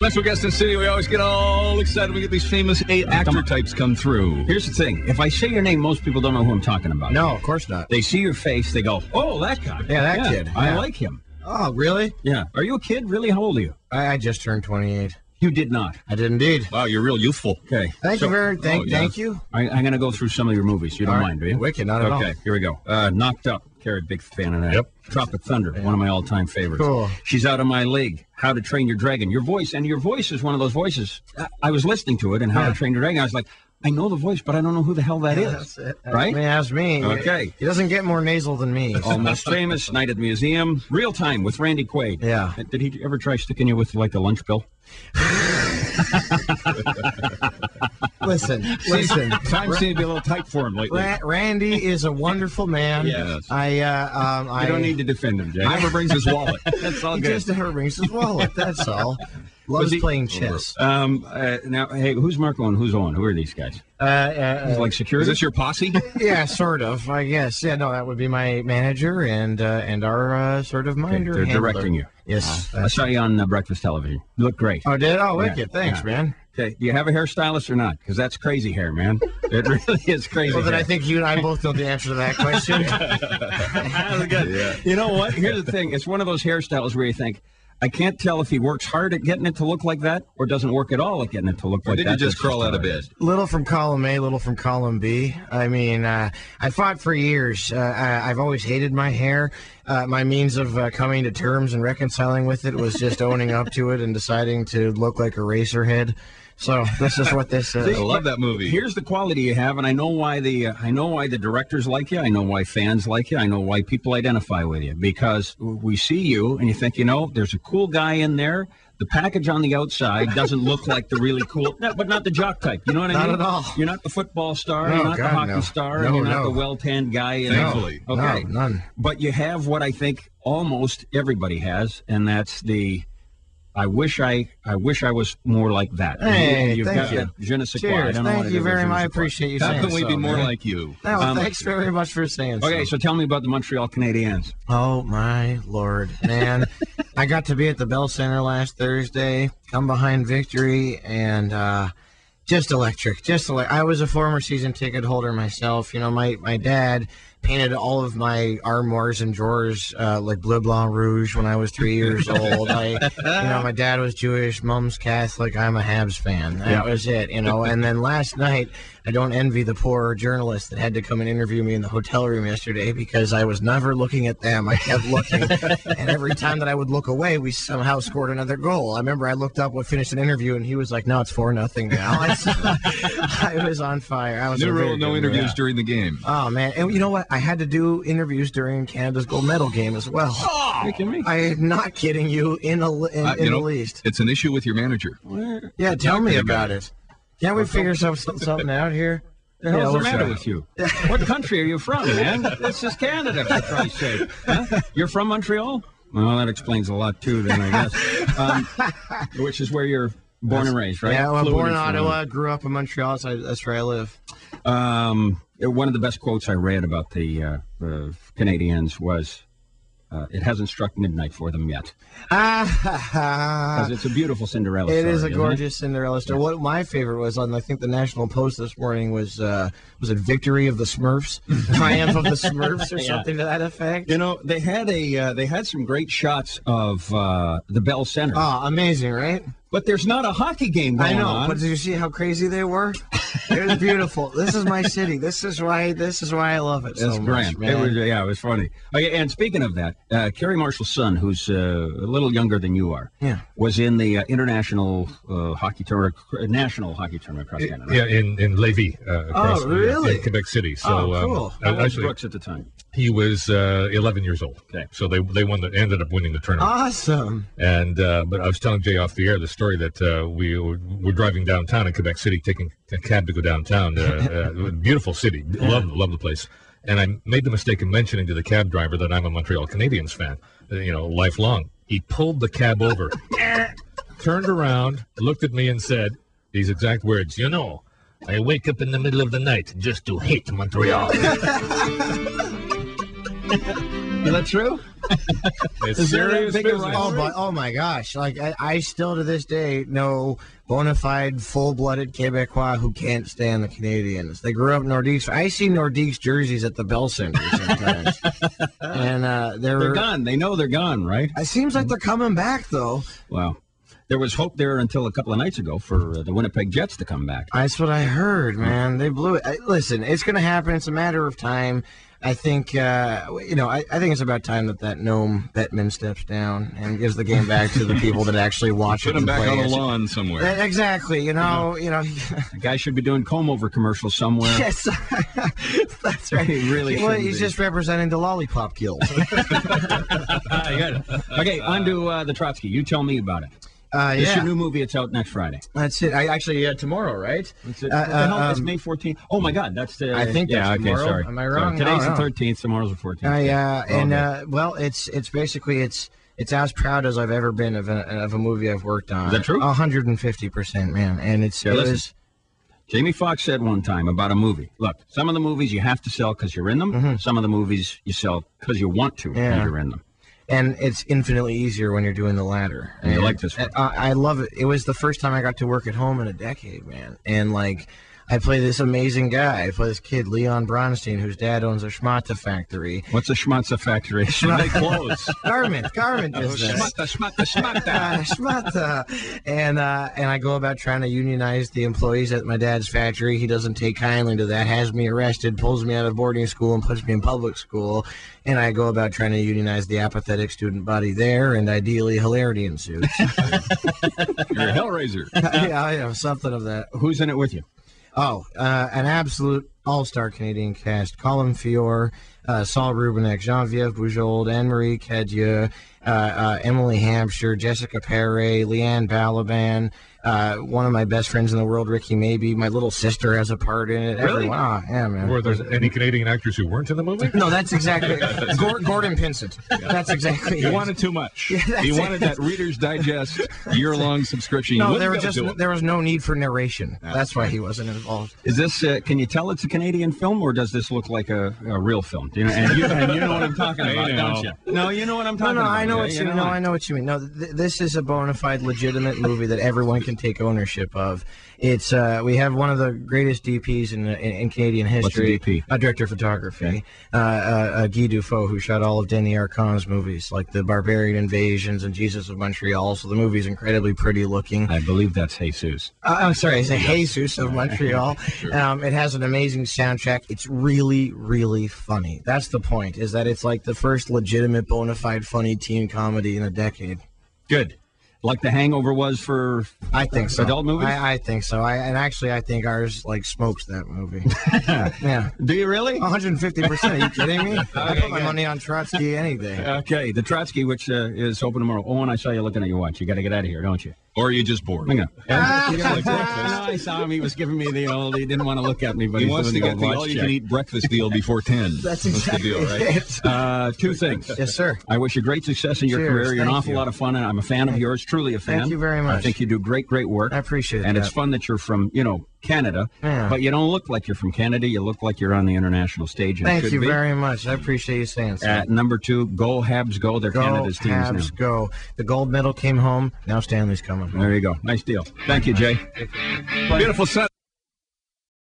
Special guest in studio, we always get all excited when we get these famous actor types come through. Here's the thing. If I say your name, most people don't know who I'm talking about. No, of course not. They see your face, they go, oh, that guy. Yeah, that kid. I Yeah. like him. Oh, really? Yeah. Are you a kid? Really? How old are you? I just turned 28. You did not. I did indeed. Wow, you're real youthful. Okay. Thank you. I'm going to go through some of your movies. You don't mind, do you? Wicked, not at all. Okay, here we go. Knocked Up. Carrie, big fan of that. Yep. Tropic Thunder, one of my all-time favorites. Cool. She's Out of My League. How to Train Your Dragon. Your voice is one of those voices. I was listening to it and How to Train Your Dragon. I was like, I know the voice, but I don't know who the hell that is. That's it. Right? That's me. Okay. He doesn't get more nasal than me. Almost Famous, Night at the Museum, Real Time with Randy Quaid. Yeah. Did he ever try sticking you with like a lunch bill? Listen. Time seems to be a little tight for him lately. Randy is a wonderful man. Yes. I don't need to defend him, Jay. He never brings his wallet. That's all He good. just never brings his wallet. That's all. Loves playing chess. Now, hey, who's Marco and who's Owen? Who are these guys? Like security? Is this your posse? Yeah, sort of. I guess. Yeah, no, that would be my manager and our sort of minder. They're handler. directing you. Yes. I saw you on breakfast television. You look great. Oh, did? Oh, wicked. Thanks, man. Okay, do you have a hairstylist or not? Because that's crazy hair, man. It really is crazy. Well, then hair. I think you and I both know the answer to that question. Yeah. You know what? Here's the thing. It's one of those hairstyles where you think, I can't tell if he works hard at getting it to look like that or doesn't work at all at getting it to look like that. Or did you just crawl out of bed? Little from column A, little from column B. I mean, I fought for years. I've always hated my hair. My means of coming to terms and reconciling with it was just owning up to it and deciding to look like a racer head. So this is what this is. I love that movie. Here's the quality you have, and I know why the directors like you. I know why fans like you. I know why people identify with you, because we see you and you think, there's a cool guy in there. The package on the outside doesn't look like the really cool, but not the jock type. You know what I mean? Not at all. You're not the football star. No, You're not God, the hockey no. star. No, You're not no. the well-tanned guy. Thankfully. Okay. No, none. But you have what I think almost everybody has, and that's the. I wish I was more like that. Hey, You've thank got you. that je ne sais quoi. I Cheers. don't know what Thank it you is, very je ne much. I sais quoi. appreciate you How saying can we so, be more man. like you? No, thanks very much for saying so. Okay, so tell me about the Montreal Canadiens. Oh, my Lord, man. I got to be at the Bell Center last Thursday, come behind victory, and just electric. I was a former season ticket holder myself. My dad painted all of my armoires and drawers like bleu, blanc, rouge when I was 3 years old. My dad was Jewish, mom's Catholic. I'm a Habs fan. That was it, And then last night, I don't envy the poor journalist that had to come and interview me in the hotel room yesterday because I was never looking at them. I kept looking. And every time that I would look away, we somehow scored another goal. I remember I looked up, finished an interview, and he was like, no, it's 4-0 now. I was on fire. I was New rule, no interviews during the game. Oh, man. And you know what? I had to do interviews during Canada's gold medal game as well. Oh, you kidding me? I'm not kidding you in the least. It's an issue with your manager. Yeah, tell me about it. Can't we figure something out here? The hell's the matter with you? What country are you from, man? This is Canada, for Christ's sake. Huh? You're from Montreal? Well, that explains a lot, too, then, I guess. Which is where you're born and raised, right? Yeah, well, born in Ottawa, grew up in Montreal, so that's where I live. One of the best quotes I read about the Canadians was, it hasn't struck midnight for them yet. Because it's a beautiful Cinderella story. It is a gorgeous Cinderella story. What my favorite was on, I think, the National Post this morning was it Victory of the Smurfs? Triumph of the Smurfs or something to that effect? They had some great shots of the Bell Center. Oh, amazing, right? But there's not a hockey game going on. I know, but did you see how crazy they were? It was beautiful. This is my city. This is why I love it so much, man. It was funny. Okay, and speaking of that, Kerry Marshall's son, who's a little younger than you are, was in the international hockey tournament, national hockey tournament across Canada. Yeah, in Lévis, across really? in Quebec City. So, cool. How old was actually, Brooks at the time? he was 11 years old. Okay, so they ended up winning the tournament. Awesome. And but I was telling Jay off the air the story that we were driving downtown in Quebec City, taking a cab to go downtown. Beautiful city, love the place. And I made the mistake of mentioning to the cab driver that I'm a Montreal Canadiens fan, lifelong. He pulled the cab over, turned around, looked at me and said these exact words, I wake up in the middle of the night just to hate Montreal. Is that true? It's serious business. Oh my gosh! Like I still to this day know bona fide, full-blooded Quebecois who can't stand the Canadians. They grew up Nordiques. I see Nordiques jerseys at the Bell Center sometimes, and they're gone. They know they're gone, right? It seems like they're coming back, though. Wow. There was hope there until a couple of nights ago for the Winnipeg Jets to come back. That's what I heard, man. They blew it. Listen, it's going to happen. It's a matter of time. I think, I think it's about time that Noam Bettman steps down and gives the game back to the people that actually watch it. Put him back on the lawn somewhere. Exactly. The guy should be doing comb-over commercials somewhere. Yes, that's right. He really should. He's just representing the lollipop guild. Okay, on to the Trotsky. You tell me about it. It's your new movie. It's out next Friday. That's it. I actually tomorrow, right? What the hell? It's May 14th. Oh my God, that's the. I think that's tomorrow. Sorry. Am I wrong? So today's the 13th. Tomorrow's the 14th. Well, it's basically it's as proud as I've ever been of a movie I've worked on. Is that true? 150%, man. And it was. Jamie Foxx said one time about a movie. Look, some of the movies you have to sell because you're in them. Mm-hmm. Some of the movies you sell because you want to and you're in them. And it's infinitely easier when you're doing the latter. And you like this one? I love it. It was the first time I got to work at home in a decade, man. And, I play this amazing guy. I play this kid, Leon Bronstein, whose dad owns a schmata factory. What's a schmata factory? They clothes. Garment business. Schmata. And I go about trying to unionize the employees at my dad's factory. He doesn't take kindly to that, has me arrested, pulls me out of boarding school, and puts me in public school. And I go about trying to unionize the apathetic student body there, and ideally hilarity ensues. You're a hellraiser. Yeah, something of that. Who's in it with you? Oh, an absolute all-star Canadian cast. Colin Fior, Saul Rubinek, Geneviève Bujold, Anne-Marie Cadieux, Emily Hampshire, Jessica Perret, Leanne Balaban, one of my best friends in the world, Ricky Maybe. My little sister has a part in it. Really? Yeah, man. Were there any Canadian actors who weren't in the movie? No, that's exactly Gordon Pinsent. That's exactly He wanted too much. Yeah, he wanted that Reader's Digest year-long subscription. No, there was no need for narration. That's why he wasn't involved. Is this? Can you tell it's a Canadian film, or does this look like a real film? You know, and you know what I'm talking about, don't you? No, you know what I'm talking about. I know what you mean. I know what you mean. No, this is a bona fide, legitimate movie that everyone can take ownership of. It's we have one of the greatest DPs in Canadian history. What's a DP? Director of photography. Guy Dufaux, who shot all of Denis Arcand's movies, like The Barbarian Invasions and Jesus of Montreal. So the movie's incredibly pretty looking. I believe that's Jesus. I'm sorry, it's Jesus of Montreal. Sure. It has an amazing soundtrack. It's really, really funny. That's the point, is that it's like the first legitimate, bona fide, funny teen comedy in a decade. Good. Like The Hangover was for I think so. Adult movies? I think so. I think ours smokes that movie. Yeah. Do you really? 150%. Are you kidding me? I put my money on Trotsky any day. Okay, the Trotsky, which is open tomorrow. Oh, and I saw you looking at your watch. You got to get out of here, don't you? Or are you just bored? Hang on. I saw him. He was giving me the old. He didn't want to look at me, but he wants to get the all-you-can-eat breakfast deal before 10. That's exactly the deal, right? Two things. Yes, sir. I wish you great success in your career. You're an awful lot of fun, and I'm a fan of yours. Truly a fan. Thank you very much. I think you do great work. I appreciate it. And it's fun that you're from, Canada, but you don't look like you're from Canada. You look like you're on the international stage. Thank you very much. I appreciate you saying so. Number 2, go Habs go. They're Canada's teams now. Habs go. The gold medal came home. Now Stanley's coming home. There you go. Nice deal. Thank you, Jay. Beautiful set.